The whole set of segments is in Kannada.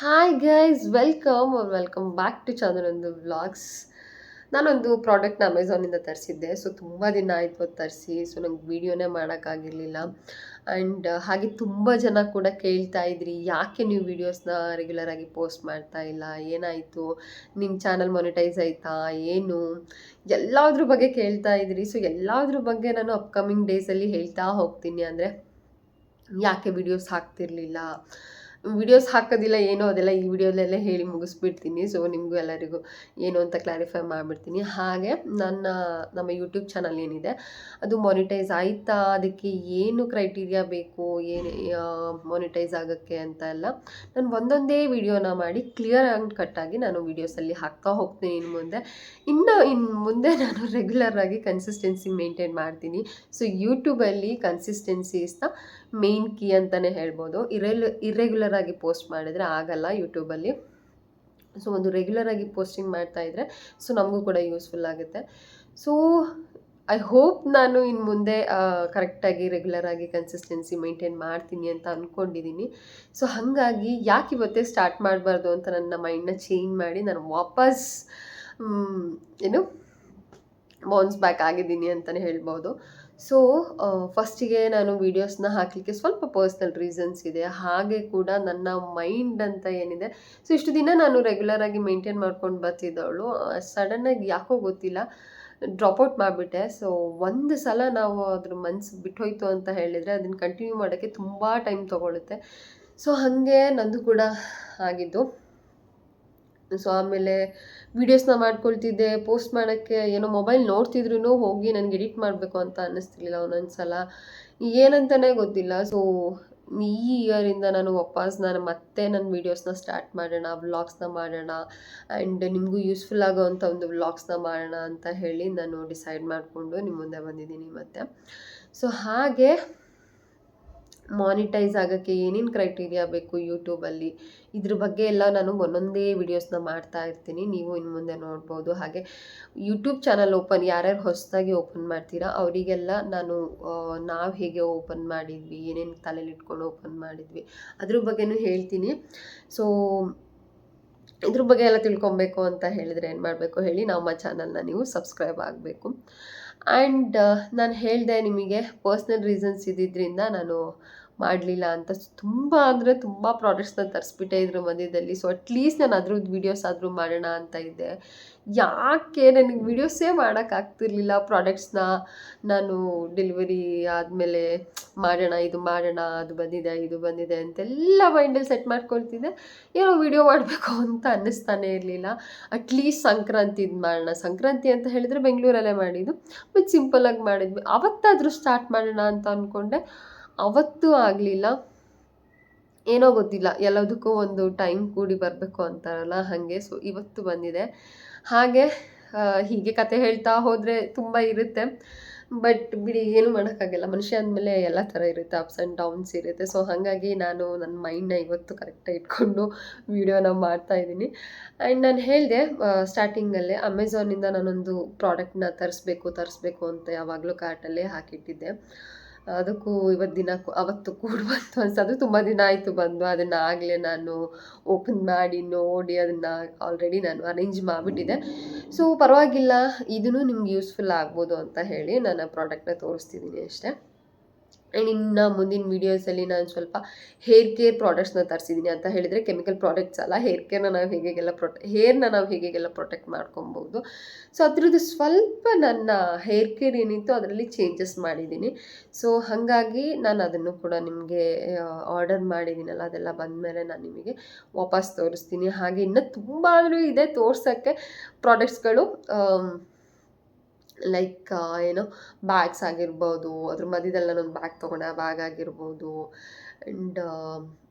Hi guys welcome back to Chandranandu vlogs. ನಾನೊಂದು ಪ್ರಾಡಕ್ಟ್ನ ಅಮೆಝಾನಿಂದ ತರಿಸಿದ್ದೆ. ಸೊ ತುಂಬ ದಿನ ಆಯಿತು ಅದು ತರಿಸಿ. ಸೊ ನಂಗೆ ವೀಡಿಯೋನೇ ಮಾಡೋಕ್ಕಾಗಿರಲಿಲ್ಲ. ಆ್ಯಂಡ್ ಹಾಗೆ ತುಂಬ ಜನ ಕೂಡ ಕೇಳ್ತಾ ಇದ್ರಿ, ಯಾಕೆ ನೀವು ವೀಡಿಯೋಸ್ನ ರೆಗ್ಯುಲರಾಗಿ ಪೋಸ್ಟ್ ಮಾಡ್ತಾ ಇಲ್ಲ, ಏನಾಯಿತು, ನಿಮ್ಮ ಚಾನಲ್ ಮೊನಿಟೈಸ್ ಆಯಿತಾ, ಏನು ಎಲ್ಲದ್ರ ಬಗ್ಗೆ ಕೇಳ್ತಾ ಇದ್ರಿ. ಸೊ ಎಲ್ಲದ್ರ ಬಗ್ಗೆ ನಾನು ಅಪ್ಕಮಿಂಗ್ ಡೇಸಲ್ಲಿ ಹೇಳ್ತಾ ಹೋಗ್ತೀನಿ. ಅಂದರೆ ಯಾಕೆ ವೀಡಿಯೋಸ್ ಹಾಕ್ತಿರ್ಲಿಲ್ಲ, ವೀಡಿಯೋಸ್ ಹಾಕೋದಿಲ್ಲ ಏನೋ ಅದೆಲ್ಲ ಈ ವಿಡಿಯೋದಲ್ಲೇ ಹೇಳಿ ಮುಗಿಸ್ಬಿಡ್ತೀನಿ. ಸೊ ನಿಮಗೂ ಎಲ್ಲರಿಗೂ ಏನು ಅಂತ ಕ್ಲಾರಿಫೈ ಮಾಡಿಬಿಡ್ತೀನಿ. ಹಾಗೆ ನಮ್ಮ ಯೂಟ್ಯೂಬ್ ಚಾನಲ್ ಏನಿದೆ ಅದು ಮಾನಿಟೈಸ್ ಆಯಿತಾ, ಅದಕ್ಕೆ ಏನು ಕ್ರೈಟೀರಿಯಾ ಬೇಕು, ಏನು ಮಾನಿಟೈಸ್ ಆಗೋಕ್ಕೆ ಅಂತ ಎಲ್ಲ ನಾನು ಒಂದೊಂದೇ ವಿಡಿಯೋನ ಮಾಡಿ ಕ್ಲಿಯರ್ ಆ್ಯಂಡ್ ಕಟ್ಟಾಗಿ ನಾನು ವೀಡಿಯೋಸಲ್ಲಿ ಹಾಕ್ತಾ ಹೋಗ್ತೀನಿ. ಇನ್ನು ಮುಂದೆ ನಾನು ರೆಗ್ಯುಲರಾಗಿ ಕನ್ಸಿಸ್ಟೆನ್ಸಿ ಮೇಂಟೈನ್ ಮಾಡ್ತೀನಿ. ಸೊ ಯೂಟ್ಯೂಬಲ್ಲಿ consistency is the main key ಅಂತಲೇ ಹೇಳ್ಬೋದು. ಇರ್ರೆಗ್ಯುಲರ್ ಆಗಿ ಪೋಸ್ಟ್ ಮಾಡಿದರೆ ಆಗಲ್ಲ ಯೂಟ್ಯೂಬಲ್ಲಿ. ಸೊ ಒಂದು ರೆಗ್ಯುಲರ್ ಆಗಿ ಪೋಸ್ಟಿಂಗ್ ಮಾಡ್ತಾಯಿದ್ರೆ ಸೊ ನಮಗೂ ಕೂಡ ಯೂಸ್ಫುಲ್ ಆಗುತ್ತೆ. ಸೊ ಐ ಹೋಪ್ ನಾನು ಇನ್ನು ಮುಂದೆ ಕರೆಕ್ಟಾಗಿ ರೆಗ್ಯುಲರಾಗಿ ಕನ್ಸಿಸ್ಟೆನ್ಸಿ ಮೇಂಟೈನ್ ಮಾಡ್ತೀನಿ ಅಂತ ಅಂದ್ಕೊಂಡಿದ್ದೀನಿ. ಸೊ ಹಾಗಾಗಿ ಯಾಕೆ ಇವತ್ತೇ ಸ್ಟಾರ್ಟ್ ಮಾಡಬಾರ್ದು ಅಂತ ನನ್ನ ಮೈಂಡನ್ನ ಚೇಂಜ್ ಮಾಡಿ ನಾನು ವಾಪಸ್ ಏನು ಬೌನ್ಸ್ ಬ್ಯಾಕ್ ಆಗಿದ್ದೀನಿ ಅಂತಲೇ ಹೇಳ್ಬೋದು. ಸೊ ಫಸ್ಟಿಗೆ ನಾನು ವೀಡಿಯೋಸ್ನ ಹಾಕಲಿಕ್ಕೆ ಸ್ವಲ್ಪ ಪರ್ಸ್ನಲ್ ರೀಸನ್ಸ್ ಇದೆ. ಹಾಗೆ ಕೂಡ ನನ್ನ ಮೈಂಡ್ ಅಂತ ಏನಿದೆ, ಸೊ ಇಷ್ಟು ದಿನ ನಾನು ರೆಗ್ಯುಲರಾಗಿ ಮೇಂಟೈನ್ ಮಾಡ್ಕೊಂಡು ಬರ್ತಿದ್ದವಳು ಸಡನ್ನಾಗಿ ಯಾಕೋ ಗೊತ್ತಿಲ್ಲ ಡ್ರಾಪ್ಔಟ್ ಮಾಡಿಬಿಟ್ಟೆ. ಸೊ ಒಂದು ಸಲ ನಾವು ಅದ್ರ ಮನಸ್ಸು ಬಿಟ್ಟೋಯ್ತು ಅಂತ ಹೇಳಿದರೆ ಅದನ್ನು ಕಂಟಿನ್ಯೂ ಮಾಡೋಕ್ಕೆ ತುಂಬ ಟೈಮ್ ತೊಗೊಳುತ್ತೆ. ಸೊ ಹಾಗೆ ನಂದು ಕೂಡ ಆಗಿದ್ದು. ಸೊ ಆಮೇಲೆ ವೀಡಿಯೋಸ್ನ ಮಾಡ್ಕೊಳ್ತಿದ್ದೆ, ಪೋಸ್ಟ್ ಮಾಡೋಕ್ಕೆ ಏನೋ ಮೊಬೈಲ್ ನೋಡ್ತಿದ್ರು ಹೋಗಿ ನನಗೆ ಎಡಿಟ್ ಮಾಡಬೇಕು ಅಂತ ಅನ್ನಿಸ್ತಿರ್ಲಿಲ್ಲ ಒಂದೊಂದು ಸಲ, ಏನಂತಲೇ ಗೊತ್ತಿಲ್ಲ. ಸೊ ಈ ಇಯರಿಂದ ನಾನು ಮತ್ತೆ ನನ್ನ ವೀಡಿಯೋಸ್ನ ಸ್ಟಾರ್ಟ್ ಮಾಡೋಣ, ವ್ಲಾಗ್ಸ್ನ ಮಾಡೋಣ, ಆ್ಯಂಡ್ ನಿಮಗೂ ಯೂಸ್ಫುಲ್ ಆಗೋವಂಥ ಒಂದು ವ್ಲಾಗ್ಸ್ನ ಮಾಡೋಣ ಅಂತ ಹೇಳಿ ನಾನು ಡಿಸೈಡ್ ಮಾಡಿಕೊಂಡು ನಿಮ್ಮ ಮುಂದೆ ಬಂದಿದ್ದೀನಿ ಮತ್ತೆ. ಸೊ ಹಾಗೆ ಮಾನಿಟೈಸ್ ಆಗೋಕ್ಕೆ ಏನೇನು ಕ್ರೈಟೀರಿಯಾ ಬೇಕು ಯೂಟ್ಯೂಬಲ್ಲಿ, ಇದ್ರ ಬಗ್ಗೆ ಎಲ್ಲ ನಾನು ಒಂದೊಂದೇ ವೀಡಿಯೋಸ್ನ ಮಾಡ್ತಾ ಇರ್ತೀನಿ, ನೀವು ಇನ್ನು ಮುಂದೆ ನೋಡ್ಬೋದು. ಹಾಗೆ ಯೂಟ್ಯೂಬ್ ಚಾನಲ್ ಯಾರ್ಯಾರು ಹೊಸದಾಗಿ ಓಪನ್ ಮಾಡ್ತೀರಾ ಅವರಿಗೆಲ್ಲ ನಾವು ಹೇಗೆ ಓಪನ್ ಮಾಡಿದ್ವಿ, ಏನೇನು ತಲೆಯಲ್ಲಿ ಇಟ್ಕೊಂಡು ಓಪನ್ ಮಾಡಿದ್ವಿ ಅದ್ರ ಬಗ್ಗೆನೂ ಹೇಳ್ತೀನಿ. ಸೊ ಇದ್ರ ಬಗ್ಗೆ ಎಲ್ಲ ತಿಳ್ಕೊಬೇಕು ಅಂತ ಹೇಳಿದರೆ ಏನು ಮಾಡಬೇಕು ಹೇಳಿ, ನಮ್ಮ ಚಾನಲ್ನ ನೀವು ಸಬ್ಸ್ಕ್ರೈಬ್ ಆಗಬೇಕು. ಆ್ಯಂಡ್ ನಾನು ಹೇಳಿದೆ ನಿಮಗೆ ಪರ್ಸ್ನಲ್ ರೀಸನ್ಸ್ ಇದ್ದಿದ್ದರಿಂದ ನಾನು ಮಾಡಲಿಲ್ಲ ಅಂತ. ತುಂಬ ಅಂದರೆ ತುಂಬ ಪ್ರಾಡಕ್ಟ್ಸ್ನ ತರಿಸ್ಬಿಟ್ಟೆ ಇದ್ರ ಮಧ್ಯದಲ್ಲಿ. ಸೊ ಅಟ್ಲೀಸ್ಟ್ ನಾನು ಅದ್ರದ್ದು ವೀಡಿಯೋಸ್ ಆದರೂ ಮಾಡೋಣ ಅಂತ ಇದ್ದೆ. ಯಾಕೆ ನನಗೆ ವೀಡಿಯೋಸೇ ಮಾಡೋಕ್ಕಾಗ್ತಿರ್ಲಿಲ್ಲ. ಪ್ರಾಡಕ್ಟ್ಸ್ನ ನಾನು ಡೆಲಿವರಿ ಆದಮೇಲೆ ಮಾಡೋಣ, ಇದು ಮಾಡೋಣ, ಅದು ಬಂದಿದೆ, ಇದು ಬಂದಿದೆ ಅಂತೆಲ್ಲ ಮೈಂಡಲ್ಲಿ ಸೆಟ್ ಮಾಡ್ಕೊಳ್ತಿದ್ದೆ. ಏನೋ ವೀಡಿಯೋ ಮಾಡಬೇಕು ಅಂತ ಅನ್ನಿಸ್ತಾನೆ ಇರಲಿಲ್ಲ. ಅಟ್ಲೀಸ್ಟ್ ಸಂಕ್ರಾಂತಿದು ಮಾಡೋಣ, ಸಂಕ್ರಾಂತಿ ಅಂತ ಹೇಳಿದರೆ ಬೆಂಗಳೂರಲ್ಲೇ ಮಾಡಿದ್ದು, ಬಟ್ ಸಿಂಪಲ್ಲಾಗಿ ಮಾಡಿದ್ವಿ. ಅವತ್ತಾದರೂ ಸ್ಟಾರ್ಟ್ ಮಾಡೋಣ ಅಂತ ಅಂದ್ಕೊಂಡೆ, ಅವತ್ತೂ ಆಗಲಿಲ್ಲ. ಏನೋ ಗೊತ್ತಿಲ್ಲ, ಎಲ್ಲದಕ್ಕೂ ಒಂದು ಟೈಮ್ ಕೂಡಿ ಬರಬೇಕು ಅಂತಾರಲ್ಲ ಹಾಗೆ. ಸೊ ಇವತ್ತು ಬಂದಿದೆ. ಹಾಗೆ ಹೀಗೆ ಕತೆ ಹೇಳ್ತಾ ಹೋದರೆ ತುಂಬ ಇರುತ್ತೆ, ಬಟ್ ಬಿಡಿ, ಏನು ಮಾಡೋಕ್ಕಾಗಲ್ಲ. ಮನುಷ್ಯ ಅಂದಮೇಲೆ ಎಲ್ಲ ಥರ ಇರುತ್ತೆ, ಅಪ್ಸ್ ಆ್ಯಂಡ್ ಡೌನ್ಸ್ ಇರುತ್ತೆ. ಸೊ ಹಾಗಾಗಿ ನಾನು ನನ್ನ ಮೈಂಡ್ನ ಇವತ್ತು ಕರೆಕ್ಟಾಗಿ ಇಟ್ಕೊಂಡು ವೀಡಿಯೋನ ಮಾಡ್ತಾಯಿದ್ದೀನಿ. ಆ್ಯಂಡ್ ನಾನು ಹೇಳಿದೆ ಸ್ಟಾರ್ಟಿಂಗಲ್ಲೇ ಅಮೆಝಾನಿಂದ ನಾನೊಂದು ಪ್ರಾಡಕ್ಟ್ನ ತರಿಸ್ಬೇಕು ಅಂತ ಯಾವಾಗಲೂ ಕಾರ್ಟಲ್ಲೇ ಹಾಕಿಟ್ಟಿದ್ದೆ. ಅದಕ್ಕೂ ಅವತ್ತು ಕೂಡ ಬಂತು ಅನ್ಸೋದು. ತುಂಬ ದಿನ ಆಯಿತು ಬಂದು, ಅದನ್ನು ಆಗಲೇ ನಾನು ಓಪನ್ ಮಾಡಿ ನೋಡಿ ಅದನ್ನು ಆಲ್ರೆಡಿ ನಾನು ಅರೇಂಜ್ ಮಾಡಿಬಿಟ್ಟಿದ್ದೆ. ಸೊ ಪರವಾಗಿಲ್ಲ, ಇದೂ ನಿಮ್ಗೆ ಯೂಸ್ಫುಲ್ ಆಗ್ಬೋದು ಅಂತ ಹೇಳಿ ನಾನು ಆ ಪ್ರಾಡಕ್ಟ್ನ ತೋರಿಸ್ತಿದ್ದೀನಿ ಅಷ್ಟೇ. ಆ್ಯಂಡ್ ಇನ್ನು ಮುಂದಿನ ವೀಡಿಯೋಸಲ್ಲಿ ನಾನು ಸ್ವಲ್ಪ ಹೇರ್ ಕೇರ್ ಪ್ರಾಡಕ್ಟ್ಸ್ನ ತರಿಸಿದ್ದೀನಿ. ಅಂತ ಹೇಳಿದರೆ ಕೆಮಿಕಲ್ ಪ್ರಾಡಕ್ಟ್ಸ್ ಅಲ್ಲ, ಹೇರ್ನ ನಾವು ಹೇಗೆಲ್ಲ ಪ್ರೊಟೆಕ್ಟ್ ಮಾಡ್ಕೊಬೋದು. ಸೊ ಅದ್ರದ್ದು ಸ್ವಲ್ಪ ನನ್ನ ಹೇರ್ ಕೇರ್ ಏನಿತ್ತು ಅದರಲ್ಲಿ ಚೇಂಜಸ್ ಮಾಡಿದ್ದೀನಿ. ಸೊ ಹಾಗಾಗಿ ನಾನು ಅದನ್ನು ಕೂಡ ನಿಮಗೆ ಆರ್ಡರ್ ಮಾಡಿದ್ದೀನಲ್ಲ, ಅದೆಲ್ಲ ಬಂದಮೇಲೆ ನಾನು ನಿಮಗೆ ವಾಪಸ್ ತೋರಿಸ್ತೀನಿ. ಹಾಗೆ ಇನ್ನೂ ತುಂಬ ಇದೆ ತೋರ್ಸೋಕ್ಕೆ ಪ್ರಾಡಕ್ಟ್ಸ್ಗಳು. ಲೈಕ್ ಏನೋ ಬ್ಯಾಗ್ಸ್ ಆಗಿರ್ಬೋದು, ಅದ್ರ ಮಧ್ಯದಲ್ಲಿ ನಾನೊಂದು ಬ್ಯಾಗ್ ತೊಗೊಂಡೆ, ಆ ಬ್ಯಾಗ್ ಆಗಿರ್ಬೋದು. ಆ್ಯಂಡ್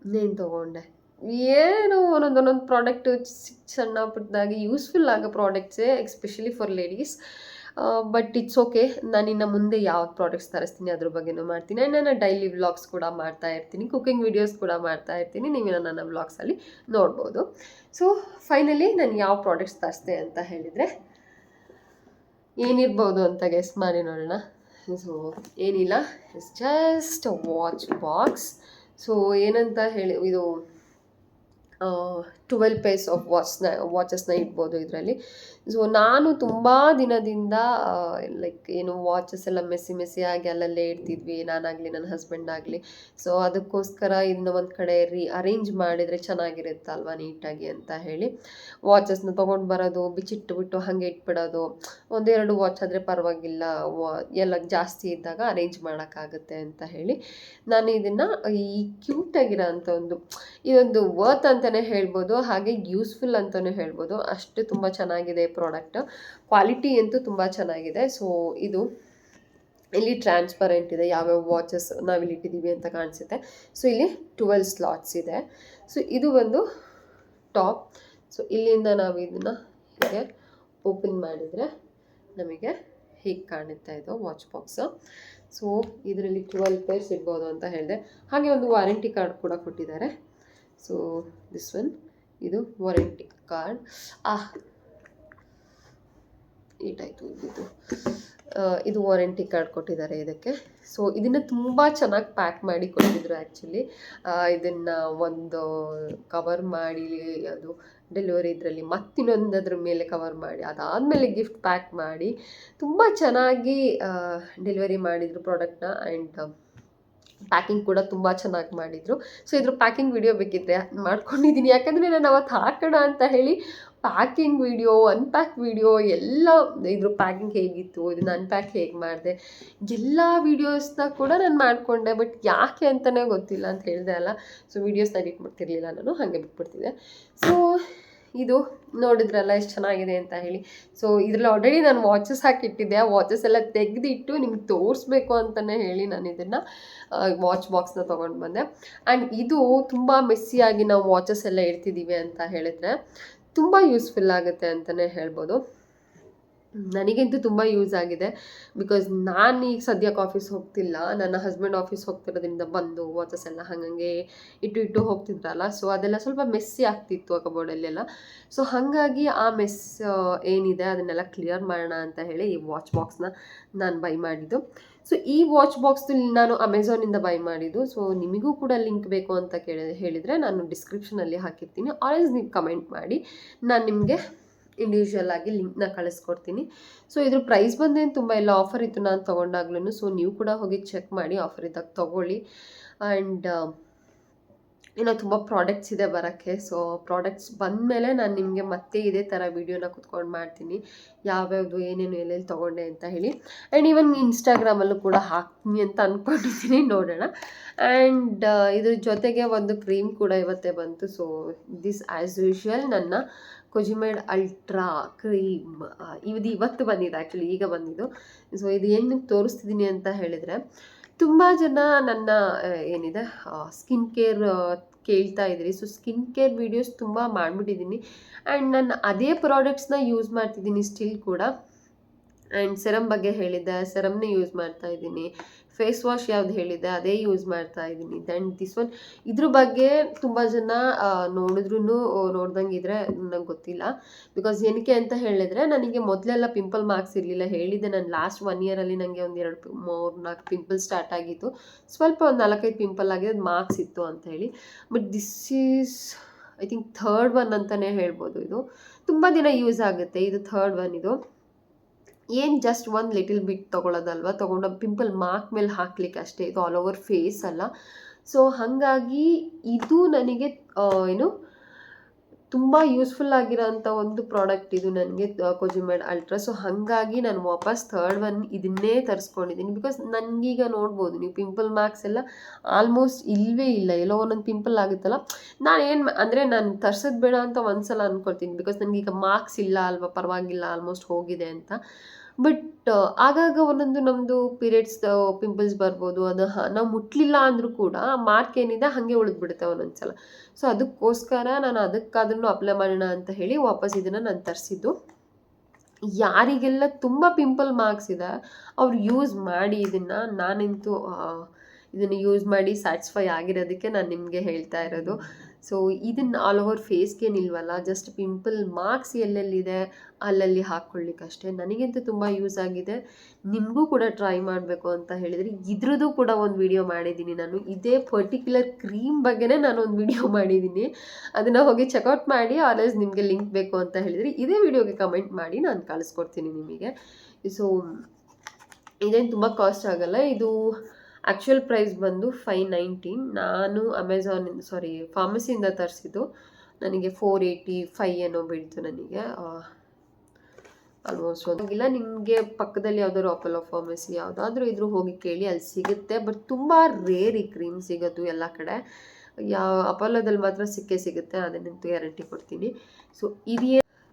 ಇನ್ನೇನು ತೊಗೊಂಡೆ, ಏನೋ ಒಂದೊಂದು ಪ್ರಾಡಕ್ಟು ಸಣ್ಣ ಪುಟ್ಟದಾಗಿ ಯೂಸ್ಫುಲ್ ಆಗೋ ಪ್ರಾಡಕ್ಟ್ಸೇ, especially for ladies. But it's okay. ನಾನಿನ್ನು ಮುಂದೆ ಯಾವ ಪ್ರಾಡಕ್ಟ್ಸ್ ತರಿಸ್ತೀನಿ ಅದ್ರ ಬಗ್ಗೆನೂ ಮಾಡ್ತೀನಿ. ಆ್ಯಂಡ್ ನಾನು ಡೈಲಿ ವ್ಲಾಗ್ಸ್ ಕೂಡ ಮಾಡ್ತಾ ಇರ್ತೀನಿ, ಕುಕ್ಕಿಂಗ್ ವೀಡಿಯೋಸ್ ಕೂಡ ಮಾಡ್ತಾ ಇರ್ತೀನಿ, ನೀವು ನನ್ನ ವ್ಲಾಗ್ಸಲ್ಲಿ ನೋಡ್ಬೋದು. ಸೊ ಫೈನಲಿ ನಾನು ಯಾವ ಪ್ರಾಡಕ್ಟ್ಸ್ ತರಿಸ್ದೆ ಅಂತ ಹೇಳಿದರೆ ಏನಿರ್ಬೋದು ಅಂತ ಗೆಸ್ ಮಾಡಿ ನೋಡೋಣ. ಸೊ ಏನಿಲ್ಲ, ಜಸ್ಟ್ ವಾಚ್ ಬಾಕ್ಸ್. ಸೊ ಏನಂತ ಹೇಳಿ, ಇದು 12 ಪೇರ್ಸ್ ಆಫ್ ವಾಚಸ್ನ ಇಡ್ಬೋದು ಇದರಲ್ಲಿ. ಸೊ ನಾನು ತುಂಬ ದಿನದಿಂದ ಲೈಕ್ ಏನು ವಾಚಸ್ ಎಲ್ಲ ಮೆಸ್ಸಿ ಅಲ್ಲಲ್ಲೇ ಇಡ್ತಿದ್ವಿ, ನಾನಾಗಲಿ ನನ್ನ ಹಸ್ಬೆಂಡ್ ಆಗಲಿ. ಸೊ ಅದಕ್ಕೋಸ್ಕರ ಇದನ್ನ ಒಂದು ಕಡೆ ಅರೇಂಜ್ ಮಾಡಿದರೆ ಚೆನ್ನಾಗಿರುತ್ತಲ್ವ ನೀಟಾಗಿ ಅಂತ ಹೇಳಿ ವಾಚಸ್ನ ತೊಗೊಂಡು ಬರೋದು, ಬಿಚ್ಚಿಟ್ಬಿಟ್ಟು ಹಾಗೆ ಇಟ್ಬಿಡೋದು. ಒಂದೆರಡು ವಾಚ್ ಆದರೆ ಪರವಾಗಿಲ್ಲ, ಎಲ್ಲ ಜಾಸ್ತಿ ಇದ್ದಾಗ ಅರೇಂಜ್ ಮಾಡೋಕ್ಕಾಗುತ್ತೆ ಅಂತ ಹೇಳಿ ನಾನು ಇದನ್ನು ಈ ಕ್ಯೂಟಾಗಿರೋ ಅಂಥ ಇದೊಂದು ವರ್ತ್ ಅಂತಲೇ ಹೇಳ್ಬೋದು, ಹಾಗೆ ಯೂಸ್ಫುಲ್ ಅಂತಲೇ ಹೇಳ್ಬೋದು. ಅಷ್ಟು ತುಂಬ ಚೆನ್ನಾಗಿದೆ ಪ್ರಾಡಕ್ಟ್, ಕ್ವಾಲಿಟಿ ಅಂತೂ ತುಂಬ ಚೆನ್ನಾಗಿದೆ. ಸೊ ಇದು ಇಲ್ಲಿ ಟ್ರಾನ್ಸ್ಪರೆಂಟ್ ಇದೆ, ಯಾವ್ಯಾವ ವಾಚಸ್ ನಾವಿಲ್ಲಿ ಇಟ್ಟಿದ್ದೀವಿ ಅಂತ ಕಾಣಿಸುತ್ತೆ. ಸೊ ಇಲ್ಲಿ 12 ಸ್ಲಾಟ್ಸ್ ಇದೆ. ಸೊ ಇದು ಒಂದು ಟಾಪ್. ಸೊ ಇಲ್ಲಿಂದ ನಾವು ಇದನ್ನು ಹೀಗೆ ಓಪನ್ ಮಾಡಿದರೆ ನಮಗೆ ಹೀಗೆ ಕಾಣುತ್ತಾ ಇದು ವಾಚ್ ಬಾಕ್ಸು. ಸೊ ಇದರಲ್ಲಿ 12 ಪೇರ್ಸ್ ಇಡ್ಬೋದು ಅಂತ ಹೇಳಿದೆ. ಹಾಗೆ ಒಂದು ವಾರಂಟಿ ಕಾರ್ಡ್ ಕೂಡ ಕೊಟ್ಟಿದ್ದಾರೆ. ಸೊ ದಿಸ್ ಒನ್, ಇದು ವಾರಂಟಿ ಕಾರ್ಡ್. ಏಟಾಯಿತು ಇದು ವಾರಂಟಿ ಕಾರ್ಡ್ ಕೊಟ್ಟಿದ್ದಾರೆ ಇದಕ್ಕೆ. ಸೊ ಇದನ್ನು ತುಂಬ ಚೆನ್ನಾಗಿ ಪ್ಯಾಕ್ ಮಾಡಿ ಕೊಟ್ಟಿದ್ರು ಆ್ಯಕ್ಚುಲಿ. ಇದನ್ನು ಒಂದು ಕವರ್ ಮಾಡಿ ಅದು ಡೆಲಿವರಿ ಇದರಲ್ಲಿ ಮತ್ತಿನ್ನೊಂದದ್ರ ಮೇಲೆ ಕವರ್ ಮಾಡಿ ಅದಾದಮೇಲೆ ಗಿಫ್ಟ್ ಪ್ಯಾಕ್ ಮಾಡಿ ತುಂಬ ಚೆನ್ನಾಗಿ ಡೆಲಿವರಿ ಮಾಡಿದರು ಪ್ರಾಡಕ್ಟ್ನ. ಆ್ಯಂಡ್ ಪ್ಯಾಕಿಂಗ್ ಕೂಡ ತುಂಬ ಚೆನ್ನಾಗಿ ಮಾಡಿದರು. ಸೊ ಇದ್ರ ಪ್ಯಾಕಿಂಗ್ ವಿಡಿಯೋ ಬೇಕಿದ್ದರೆ ಮಾಡ್ಕೊಂಡಿದ್ದೀನಿ, ಯಾಕಂದರೆ ನಾನು ಅವತ್ತು ಹಾಕೋಣ ಅಂತ ಹೇಳಿ ಪ್ಯಾಕಿಂಗ್ ವಿಡಿಯೋ, ಅನ್ಪ್ಯಾಕ್ ವಿಡಿಯೋ ಎಲ್ಲ, ಇದ್ರ ಪ್ಯಾಕಿಂಗ್ ಹೇಗಿತ್ತು, ಇದನ್ನು ಅನ್ಪ್ಯಾಕ್ ಹೇಗೆ ಮಾಡಿದೆ, ಎಲ್ಲ ವೀಡಿಯೋಸ್ನ ಕೂಡ ನಾನು ಮಾಡಿಕೊಂಡೆ. ಬಟ್ ಯಾಕೆ ಅಂತಲೇ ಗೊತ್ತಿಲ್ಲ ಅಂತ ಹೇಳಿದೆ ಅಲ್ಲ. ಸೊ ವೀಡಿಯೋಸ್ನ ಎಡಿಟ್ ಮಾಡ್ತಿರ್ಲಿಲ್ಲ ನಾನು, ಹಾಗೆ ಬಿಟ್ಬಿಡ್ತಿದ್ದೆ. ಸೊ ಇದು ನೋಡಿದ್ರಲ್ಲ ಎಷ್ಟು ಚೆನ್ನಾಗಿದೆ ಅಂತ ಹೇಳಿ. ಸೊ ಇದರಲ್ಲಿ ಆಲ್ರೆಡಿ ನಾನು ವಾಚಸ್ ಹಾಕಿಟ್ಟಿದ್ದೆ, ಆ ವಾಚಸ್ ಎಲ್ಲ ತೆಗೆದಿಟ್ಟು ನಿಮ್ಗೆ ತೋರಿಸ್ಬೇಕು ಅಂತಲೇ ಹೇಳಿ ನಾನು ಇದನ್ನು ವಾಚ್ ಬಾಕ್ಸ್ನ ತೊಗೊಂಡು ಬಂದೆ. ಆ್ಯಂಡ್ ಇದು ತುಂಬ ಮೆಸ್ಸಿಯಾಗಿ ನಾವು ವಾಚಸ್ ಎಲ್ಲ ಇಡ್ತಿದ್ದೀವಿ ಅಂತ ಹೇಳಿದ್ರೆ ತುಂಬ ಯೂಸ್ಫುಲ್ ಆಗುತ್ತೆ ಅಂತಲೇ ಹೇಳ್ಬೋದು. ನನಗಂತೂ ತುಂಬ ಯೂಸ್ ಆಗಿದೆ. ಬಿಕಾಸ್ ನಾನು ಈಗ ಸದ್ಯಕ್ಕೆ ಆಫೀಸ್ ಹೋಗ್ತಿಲ್ಲ, ನನ್ನ ಹಸ್ಬೆಂಡ್ ಆಫೀಸ್ ಹೋಗ್ತಿರೋದ್ರಿಂದ ಬಂದು ವಾಚಸ್ ಎಲ್ಲ ಹಾಗಂಗೆ ಇಟ್ಟು ಹೋಗ್ತಿದ್ರಲ್ಲ. ಸೊ ಅದೆಲ್ಲ ಸ್ವಲ್ಪ ಮೆಸ್ಸಿ ಆಗ್ತಿತ್ತು ಆ ಕಬೋರ್ಡಲ್ಲೆಲ್ಲ. ಸೊ ಹಾಗಾಗಿ ಆ ಮೆಸ್ ಏನಿದೆ ಅದನ್ನೆಲ್ಲ ಕ್ಲಿಯರ್ ಮಾಡೋಣ ಅಂತ ಹೇಳಿ ಈ ವಾಚ್ ಬಾಕ್ಸ್ನ ನಾನು ಬೈ ಮಾಡಿದ್ದು. ಸೊ ಈ ವಾಚ್ ಬಾಕ್ಸ್ ನಾನು ಅಮೆಝಾನಿಂದ ಬೈ ಮಾಡಿದ್ದು. ಸೊ ನಿಮಗೂ ಕೂಡ ಲಿಂಕ್ ಬೇಕು ಅಂತ ಹೇಳಿದರೆ ನಾನು ಡಿಸ್ಕ್ರಿಪ್ಷನಲ್ಲಿ ಹಾಕಿರ್ತೀನಿ, ಆಲ್ವೇಸ್ ನೀವು ಕಮೆಂಟ್ ಮಾಡಿ, ನಾನು ನಿಮಗೆ ಇಂಡಿವಿಜುವಲ್ ಆಗಿ ಲಿಂಕ್ನ ಕಳಿಸ್ಕೊಡ್ತೀನಿ. ಸೊ ಇದ್ರ ಪ್ರೈಸ್ ಬಂದೇನು ತುಂಬ ಎಲ್ಲ ಆಫರ್ ಇತ್ತು ನಾನು ತೊಗೊಂಡಾಗ್ಲೂ. ಸೊ ನೀವು ಕೂಡ ಹೋಗಿ ಚೆಕ್ ಮಾಡಿ, ಆಫರ್ ಇದ್ದಾಗ ತೊಗೊಳ್ಳಿ. ಆ್ಯಂಡ್ ಇನ್ನೂ ತುಂಬ ಪ್ರಾಡಕ್ಟ್ಸ್ ಇದೆ ಬರೋಕ್ಕೆ. ಸೊ ಪ್ರಾಡಕ್ಟ್ಸ್ ಬಂದಮೇಲೆ ನಾನು ನಿಮಗೆ ಮತ್ತೆ ಇದೇ ಥರ ವೀಡಿಯೋನ ಕುತ್ಕೊಂಡು ಮಾಡ್ತೀನಿ, ಯಾವ್ಯಾವುದು ಏನೇನು ಎಲ್ಲೆಲ್ಲಿ ತೊಗೊಂಡೆ ಅಂತ ಹೇಳಿ. ಆ್ಯಂಡ್ ಈವನ್ ಇನ್ಸ್ಟಾಗ್ರಾಮಲ್ಲೂ ಕೂಡ ಹಾಕ್ತೀನಿ ಅಂತ ಅಂದ್ಕೊಂಡಿದ್ದೀನಿ, ನೋಡೋಣ. ಆ್ಯಂಡ್ ಇದ್ರ ಜೊತೆಗೆ ಒಂದು ಕ್ರೀಮ್ ಕೂಡ ಇವತ್ತೇ ಬಂತು. ಸೊ ದಿಸ್ ಆ್ಯಸ್ ಯೂಶ್ವಲ್ ನನ್ನ ಕೊಜಿಮೆಡ್ ಅಲ್ಟ್ರಾ ಕ್ರೀಮ್, ಇವತ್ತು ಬಂದಿದೆ ಆ್ಯಕ್ಚುಲಿ, ಈಗ ಬಂದಿದ್ದು. ಸೊ ಇದು ಏನು ತೋರಿಸ್ತಿದ್ದೀನಿ ಅಂತ ಹೇಳಿದರೆ, ತುಂಬ ಜನ ನನ್ನ ಏನಿದೆ ಸ್ಕಿನ್ ಕೇರ್ ಕೇಳ್ತಾ ಇದ್ದೀರಿ. ಸೊ ಸ್ಕಿನ್ ಕೇರ್ ವೀಡಿಯೋಸ್ ತುಂಬ ಮಾಡಿಬಿಟ್ಟಿದ್ದೀನಿ. ಆ್ಯಂಡ್ ನಾನು ಅದೇ ಪ್ರಾಡಕ್ಟ್ಸ್ನ ಯೂಸ್ ಮಾಡ್ತಿದ್ದೀನಿ ಸ್ಟಿಲ್ ಕೂಡ. ಆ್ಯಂಡ್ ಸೆರಮ್ ಬಗ್ಗೆ ಹೇಳಿದ್ದೆ, ಸೆರಮ್ನೇ ಯೂಸ್ ಮಾಡ್ತಾ ಇದ್ದೀನಿ. ಫೇಸ್ ವಾಶ್ ಯಾವ್ದು ಹೇಳಿದ್ದೆ ಅದೇ ಯೂಸ್ ಮಾಡ್ತಾ ಇದ್ದೀನಿ. ದೆನ್ ದಿಸ್ ಒನ್, ಇದ್ರ ಬಗ್ಗೆ ತುಂಬ ಜನ ನೋಡ್ದಂಗಿದ್ರೆ ನನಗೆ ಗೊತ್ತಿಲ್ಲ. ಬಿಕಾಸ್ ಏನಕ್ಕೆ ಅಂತ ಹೇಳಿದ್ರೆ, ನನಗೆ ಮೊದಲೆಲ್ಲ ಪಿಂಪಲ್ ಮಾರ್ಕ್ಸ್ ಇರಲಿಲ್ಲ. ಹೇಳಿದ್ದೆ ನಾನು ಲಾಸ್ಟ್ 1 ಇಯರಲ್ಲಿ ನನಗೆ ಒಂದು 2-3-4 ಪಿಂಪಲ್ ಸ್ಟಾರ್ಟ್ ಆಗಿತ್ತು. ಸ್ವಲ್ಪ ಒಂದು 4-5 ಪಿಂಪಲ್ ಆಗಿದೆ, ಅದು ಮಾರ್ಕ್ಸ್ ಇತ್ತು ಅಂತ ಹೇಳಿ. But this is I think 3rd one ಅಂತಲೇ ಹೇಳ್ಬೋದು. ಇದು ತುಂಬ ದಿನ ಯೂಸ್ ಆಗುತ್ತೆ. ಇದು 3rd ಒನ್. ಇದು ಏನು ಜಸ್ಟ್ ಒಂದು ಲಿಟಲ್ ಬಿಟ್ ತೊಗೊಳೋದಲ್ವ, ತೊಗೊಂಡು ಪಿಂಪಲ್ ಮಾರ್ಕ್ ಮೇಲೆ ಹಾಕ್ಲಿಕ್ಕೆ ಅಷ್ಟೇ, ಇದು ಆಲ್ ಓವರ್ ಫೇಸ್ ಅಲ್ಲ. ಸೊ ಹಾಗಾಗಿ ಇದು ನನಗೆ ಏನು ತುಂಬ ಯೂಸ್ಫುಲ್ ಆಗಿರೋಂಥ ಒಂದು ಪ್ರಾಡಕ್ಟ್ ಇದು ನನಗೆ, ಕೊಜಿಮೆಡ್ ಅಲ್ಟ್ರಾ. ಸೊ ಹಾಗಾಗಿ ನಾನು ವಾಪಸ್ 3rd ಒನ್ ಇದನ್ನೇ ತರಿಸ್ಕೊಂಡಿದ್ದೀನಿ. ಬಿಕಾಸ್ ನನಗೀಗ ನೋಡ್ಬೋದು ನೀವು, ಪಿಂಪಲ್ ಮಾರ್ಕ್ಸ್ ಎಲ್ಲ ಆಲ್ಮೋಸ್ಟ್ ಇಲ್ಲವೇ ಇಲ್ಲ. ಎಲ್ಲೋ ಒಂದೊಂದು ಪಿಂಪಲ್ ಆಗುತ್ತಲ್ಲ, ನಾನು ತರ್ಸೋದು ಬೇಡ ಅಂತ ಒಂದ್ಸಲ ಅಂದ್ಕೊಳ್ತೀನಿ. ಬಿಕಾಸ್ ನನಗೀಗ ಮಾರ್ಕ್ಸ್ ಇಲ್ಲ ಅಲ್ವಾ, ಪರವಾಗಿಲ್ಲ, ಆಲ್ಮೋಸ್ಟ್ ಹೋಗಿದೆ ಅಂತ. ಬಟ್ ಆಗಾಗ ಒಂದೊಂದು ನಮ್ಮದು ಪೀರಿಯಡ್ಸ್ ಪಿಂಪಲ್ಸ್ ಬರ್ಬೋದು, ಅದು ನಾವು ಮುಟ್ಲಿಲ್ಲ ಅಂದರೂ ಕೂಡ ಮಾರ್ಕ್ ಏನಿದೆ ಹಾಗೆ ಉಳಿದ್ಬಿಡುತ್ತೆ ಒಂದೊಂದು ಸಲ. ಸೊ ಅದಕ್ಕೋಸ್ಕರ ನಾನು ಅದಕ್ಕಾದ್ರೂ ಅಪ್ಲೈ ಮಾಡೋಣ ಅಂತ ಹೇಳಿ ವಾಪಸ್ ಇದನ್ನು ನಾನು ತರಿಸಿದ್ದು. ಯಾರಿಗೆಲ್ಲ ತುಂಬ ಪಿಂಪಲ್ ಮಾರ್ಕ್ಸ್ ಇದೆ ಅವ್ರು ಯೂಸ್ ಮಾಡಿ ಇದನ್ನು. ನಾನಂತೂ ಇದನ್ನು ಯೂಸ್ ಮಾಡಿ ಸ್ಯಾಟಿಸ್ಫೈ ಆಗಿರೋದಕ್ಕೆ ನಾನು ನಿಮಗೆ ಹೇಳ್ತಾ ಇರೋದು. ಸೊ ಇದನ್ನು ಆಲ್ ಓವರ್ ಫೇಸ್ಗೇನಿಲ್ವಲ್ಲ, ಜಸ್ಟ್ ಪಿಂಪಲ್ ಮಾರ್ಕ್ಸ್ ಎಲ್ಲೆಲ್ಲಿದೆ ಅಲ್ಲಲ್ಲಿ ಹಾಕ್ಕೊಳ್ಳಿಕ್ಕಷ್ಟೇ. ನನಗಂತೂ ತುಂಬ ಯೂಸ್ ಆಗಿದೆ. ನಿಮಗೂ ಕೂಡ ಟ್ರೈ ಮಾಡಬೇಕು ಅಂತ ಹೇಳಿದರೆ ಇದ್ರದ್ದು ಕೂಡ ಒಂದು ವಿಡಿಯೋ ಮಾಡಿದ್ದೀನಿ ನಾನು. ಇದೇ ಪರ್ಟಿಕ್ಯುಲರ್ ಕ್ರೀಮ್ ಬಗ್ಗೆನೇ ನಾನು ಒಂದು ವಿಡಿಯೋ ಮಾಡಿದ್ದೀನಿ. ಅದನ್ನು ಹೋಗಿ ಚೆಕ್ಔಟ್ ಮಾಡಿ. ಆಲ್ವೇಸ್ ನಿಮಗೆ ಲಿಂಕ್ ಬೇಕು ಅಂತ ಹೇಳಿದರೆ ಇದೇ ವಿಡಿಯೋಗೆ ಕಮೆಂಟ್ ಮಾಡಿ, ನಾನು ಕಳಿಸ್ಕೊಡ್ತೀನಿ ನಿಮಗೆ. ಸೊ ಇದೇನು ತುಂಬ ಕಾಸ್ಟ್ ಆಗಲ್ಲ. ಇದು ಆ್ಯಕ್ಚುಯಲ್ ಪ್ರೈಸ್ ಬಂದು 590. ನಾನು ಫಾರ್ಮಸಿಯಿಂದ ತರಿಸಿದ್ದು. ನನಗೆ 485 ಏನೋ ಬೀಳ್ತು ನನಗೆ. ಆಲ್ಮೋಸ್ಟ್ ಹೋಗಿಲ್ಲ. ನಿಮಗೆ ಪಕ್ಕದಲ್ಲಿ ಯಾವುದಾದ್ರು ಅಪೋಲೋ ಫಾರ್ಮಸಿ ಯಾವುದಾದ್ರೂ ಇದ್ರೂ ಹೋಗಿ ಕೇಳಿ, ಅಲ್ಲಿ ಸಿಗುತ್ತೆ. ಬಟ್ ತುಂಬ ರೇರ್ ಈ ಕ್ರೀಮ್ ಸಿಗೋದು ಎಲ್ಲ ಕಡೆ. ಅಪೋಲೋದಲ್ಲಿ ಮಾತ್ರ ಸಿಗುತ್ತೆ, ಅದನ್ನಂತೂ ಗ್ಯಾರಂಟಿ ಕೊಡ್ತೀನಿ.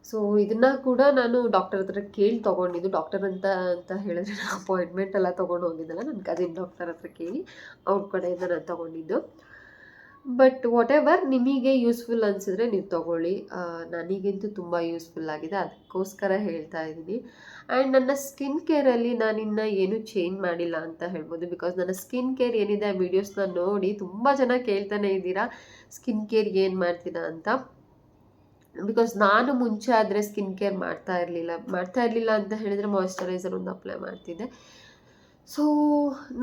ಸೊ ಇದನ್ನು ಕೂಡ ನಾನು ಡಾಕ್ಟರ್ ಹತ್ರ ಕೇಳಿ ತೊಗೊಂಡಿದ್ದು. ಡಾಕ್ಟರ್ ಅಂತ ಹೇಳಿದ್ರೆ ನಾನು ಅಪಾಯಿಂಟ್ಮೆಂಟ್ ಎಲ್ಲ ತೊಗೊಂಡು ಹೋಗಿದ್ದಲ್ಲ, ನನ್ನ ಕಸಿನ್ ಡಾಕ್ಟರ್ ಹತ್ರ ಕೇಳಿ ಅವ್ರ ಕಡೆಯಿಂದ ನಾನು ತೊಗೊಂಡಿದ್ದು. ಬಟ್ ವಾಟ್ ಎವರ್ ನಿಮಗೆ ಯೂಸ್ಫುಲ್ ಅನಿಸಿದ್ರೆ ನೀವು ತೊಗೊಳ್ಳಿ. ನನಗಂತೂ ತುಂಬ ಯೂಸ್ಫುಲ್ ಆಗಿದೆ, ಅದಕ್ಕೋಸ್ಕರ ಹೇಳ್ತಾ ಇದ್ದೀನಿ. ಆ್ಯಂಡ್ ನನ್ನ ಸ್ಕಿನ್ ಕೇರಲ್ಲಿ ನಾನಿನ್ನು ಏನೂ ಚೇಂಜ್ ಮಾಡಿಲ್ಲ ಅಂತ ಹೇಳ್ಬೋದು. ಬಿಕಾಸ್ ನನ್ನ ಸ್ಕಿನ್ ಕೇರ್ ಏನಿದೆ ಆ ವೀಡಿಯೋಸ್ನ ನೋಡಿ ತುಂಬ ಜನ ಕೇಳ್ತಾನೆ ಇದ್ದೀರಾ ಸ್ಕಿನ್ ಕೇರ್ ಏನು ಮಾಡ್ತೀರಾ ಅಂತ. ಬಿಕಾಸ್ ನಾನು ಮುಂಚೆ ಆದರೆ ಸ್ಕಿನ್ ಕೇರ್ ಮಾಡ್ತಾ ಇರಲಿಲ್ಲ ಅಂತ ಹೇಳಿದರೆ ಮಾಯ್ಶ್ಚರೈಸರ್ ಒಂದು ಅಪ್ಲೈ ಮಾಡ್ತಿದ್ದೆ. ಸೊ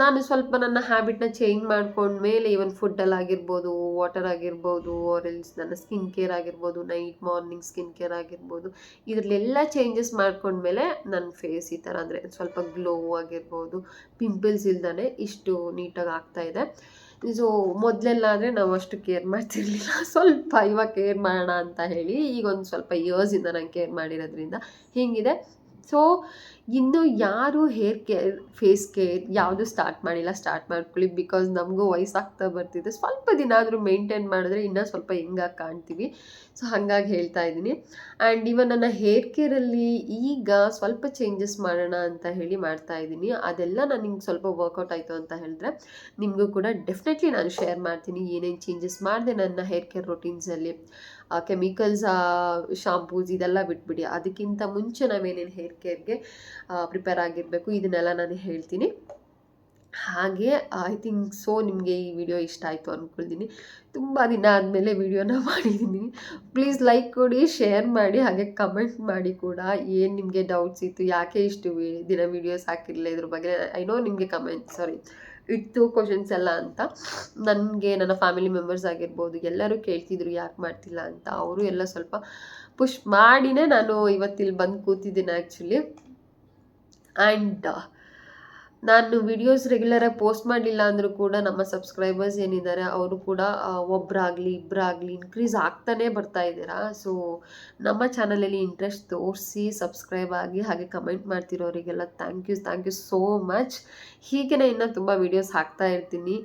ನಾನು ಸ್ವಲ್ಪ ನನ್ನ ಹ್ಯಾಬಿಟ್ನ ಚೇಂಜ್ ಮಾಡ್ಕೊಂಡ್ಮೇಲೆ ಈವನ್ ಫುಡ್ಡಲ್ಲಿ ಆಗಿರ್ಬೋದು, ವಾಟರ್ ಆಗಿರ್ಬೋದು, ಆರ್ ಎಲ್ಸ್ ನನ್ನ ಸ್ಕಿನ್ ಕೇರ್ ಆಗಿರ್ಬೋದು, ನೈಟ್ ಮಾರ್ನಿಂಗ್ ಸ್ಕಿನ್ ಕೇರ್ ಆಗಿರ್ಬೋದು, ಇದರಲ್ಲೆಲ್ಲ ಚೇಂಜಸ್ ಮಾಡ್ಕೊಂಡ್ಮೇಲೆ ನನ್ನ ಫೇಸ್ ಈ ಥರ ಅಂದರೆ ಸ್ವಲ್ಪ ಗ್ಲೋ ಆಗಿರ್ಬೋದು, ಪಿಂಪಲ್ಸ್ ಇಲ್ದೇ ಇಷ್ಟು ನೀಟಾಗಿ ಆಗ್ತಾಯಿದೆ. ಸೊ ಮೊದಲೆಲ್ಲ ಆದರೆ ನಾವು ಅಷ್ಟು ಕೇರ್ ಮಾಡ್ತಿರ್ಲಿಲ್ಲ, ಸ್ವಲ್ಪ ಇವಾಗ ಕೇರ್ ಮಾಡೋಣ ಅಂತ ಹೇಳಿ ಈಗ ಒಂದು ಸ್ವಲ್ಪ ಇಯರ್ಸಿಂದ ನಾನು ಕೇರ್ ಮಾಡಿರೋದ್ರಿಂದ ಹೀಗಿದೆ. ಸೊ ಇನ್ನು ಯಾರು ಹೇರ್ ಕೇರ್, ಫೇಸ್ ಕೇರ್ ಯಾವುದು ಸ್ಟಾರ್ಟ್ ಮಾಡ್ಕೊಳ್ಳಿ. ಬಿಕಾಸ್ ನಮಗೂ ವಯಸ್ಸಾಗ್ತಾ ಬರ್ತಿದೆ, ಸ್ವಲ್ಪ ದಿನ ಆದರೂ ಮೇಂಟೈನ್ ಮಾಡಿದ್ರೆ ಇನ್ನೂ ಸ್ವಲ್ಪ ಹೆಂಗಾಗಿ ಕಾಣ್ತೀವಿ. ಸೊ ಹಾಗಾಗಿ ಹೇಳ್ತಾ ಇದ್ದೀನಿ. ಆ್ಯಂಡ್ ಇವನ್ ನನ್ನ ಹೇರ್ ಕೇರಲ್ಲಿ ಈಗ ಸ್ವಲ್ಪ ಚೇಂಜಸ್ ಮಾಡೋಣ ಅಂತ ಹೇಳಿ ಮಾಡ್ತಾ ಇದ್ದೀನಿ. ಅದೆಲ್ಲ ನನಗೆ ಸ್ವಲ್ಪ ವರ್ಕೌಟ್ ಆಯಿತು ಅಂತ ಹೇಳಿದ್ರೆ ನಿಮಗೂ ಕೂಡ ಡೆಫಿನೆಟ್ಲಿ ನಾನು ಶೇರ್ ಮಾಡ್ತೀನಿ ಏನೇನು ಚೇಂಜಸ್ ಮಾಡಿದೆ ನನ್ನ ಹೇರ್ ಕೇರ್ ರೊಟೀನ್ಸಲ್ಲಿ. ಕೆಮಿಕಲ್ಸ್, ಶಾಂಪೂಸ್ ಇದೆಲ್ಲ ಬಿಟ್ಬಿಡಿ. ಅದಕ್ಕಿಂತ ಮುಂಚೆ ನಾವೇನೇನು ಹೇರ್ ಕೇರ್ಗೆ ಪ್ರಿಪೇರ್ ಆಗಿರಬೇಕು ಇದನ್ನೆಲ್ಲ ನಾನು ಹೇಳ್ತೀನಿ. ಹಾಗೆ ಐ ಥಿಂಕ್ ಸೊ ನಿಮಗೆ ಈ ವಿಡಿಯೋ ಇಷ್ಟ ಆಯಿತು ಅಂದ್ಕೊಳ್ತೀನಿ. ತುಂಬ ದಿನ ಆದಮೇಲೆ ವಿಡಿಯೋನ ಮಾಡಿದ್ದೀನಿ. ಪ್ಲೀಸ್ ಲೈಕ್ ಕೊಡಿ, ಶೇರ್ ಮಾಡಿ, ಹಾಗೆ ಕಮೆಂಟ್ ಮಾಡಿ ಕೂಡ ಏನು ನಿಮಗೆ ಡೌಟ್ಸ್ ಇತ್ತು, ಯಾಕೆ ಇಷ್ಟು ದಿನ ವೀಡಿಯೋಸ್ ಹಾಕಿರಲಿಲ್ಲ ಇದ್ರ ಬಗ್ಗೆ. ಐ ನೋ ನಿಮಗೆ ಇತ್ತು ಕ್ವಶನ್ಸ್ ಎಲ್ಲ ಅಂತ. ನನಗೆ ನನ್ನ ಫ್ಯಾಮಿಲಿ ಮೆಂಬರ್ಸ್ ಆಗಿರ್ಬೋದು ಎಲ್ಲರೂ ಕೇಳ್ತಿದ್ರು ಯಾಕೆ ಮಾಡ್ತಿಲ್ಲ ಅಂತ. ಅವರು ಎಲ್ಲ ಸ್ವಲ್ಪ ಪುಷ್ ಮಾಡಿನೇ ನಾನು ಇವತ್ತಿಲ್ಲಿ ಬಂದು ಕೂತಿದ್ದೀನಿ ಆ್ಯಕ್ಚುಲಿ. ಆ್ಯಂಡ್ ನಾನು ವಿಡಿಯೋಸ್ ರೆಗ್ಯುಲರಾಗಿ ಪೋಸ್ಟ್ ಮಾಡಲಿಲ್ಲ ಅಂದರೂ ಕೂಡ ನಮ್ಮ ಸಬ್ಸ್ಕ್ರೈಬರ್ಸ್ ಏನಿದ್ದಾರೆ ಅವರು ಕೂಡ ಒಬ್ಬರಾಗಲಿ ಇಬ್ಬರಾಗಲಿ ಇನ್ಕ್ರೀಸ್ ಆಗ್ತಾನೇ ಬರ್ತಾ ಇದ್ದೀರಾ. ಸೊ ನಮ್ಮ ಚಾನಲಲ್ಲಿ ಇಂಟ್ರೆಸ್ಟ್ ತೋರಿಸಿ ಸಬ್ಸ್ಕ್ರೈಬ್ ಆಗಿ ಹಾಗೆ ಕಮೆಂಟ್ ಮಾಡ್ತಿರೋರಿಗೆಲ್ಲ ಥ್ಯಾಂಕ್ ಯು ಸೋ ಮಚ್. ಹೀಗೆ ಇನ್ನೂ ತುಂಬ ವೀಡಿಯೋಸ್ ಹಾಕ್ತಾ ಇರ್ತೀನಿ.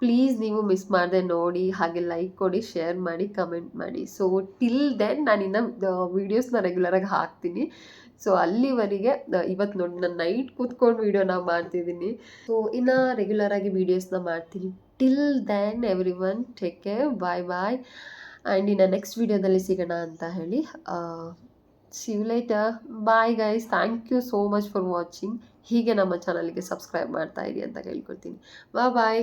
ಪ್ಲೀಸ್ ನೀವು ಮಿಸ್ ಮಾಡದೆ ನೋಡಿ, ಹಾಗೆ ಲೈಕ್ ಕೊಡಿ, ಶೇರ್ ಮಾಡಿ, ಕಮೆಂಟ್ ಮಾಡಿ. ಸೊ ಟಿಲ್ ದೆನ್ ನಾನಿನ್ನು ವೀಡಿಯೋಸ್ನ ರೆಗ್ಯುಲರಾಗಿ ಹಾಕ್ತೀನಿ. ಸೊ ಅಲ್ಲಿವರೆಗೆ ಇವತ್ತು ನೋಡಿ ನಾನು ನೈಟ್ ಕೂತ್ಕೊಂಡು ವೀಡಿಯೋನ ಮಾಡ್ತಿದ್ದೀನಿ. ಸೊ ಇನ್ನು ರೆಗ್ಯುಲರಾಗಿ ವೀಡಿಯೋಸ್ನ ಮಾಡ್ತೀನಿ. Till then everyone take care, bye. And ಇನ್ನು ನೆಕ್ಸ್ಟ್ ವೀಡಿಯೋದಲ್ಲಿ ಸಿಗೋಣ ಅಂತ ಹೇಳಿ see you later. Bye guys, thank you so much for watching. ಹೀಗೆ ನಮ್ಮ ಚಾನಲ್ಗೆ ಸಬ್ಸ್ಕ್ರೈಬ್ ಮಾಡ್ತಾ ಇರಿ ಅಂತ ಕೇಳ್ಕೊಳ್ತೀನಿ. ಬಾಯ್.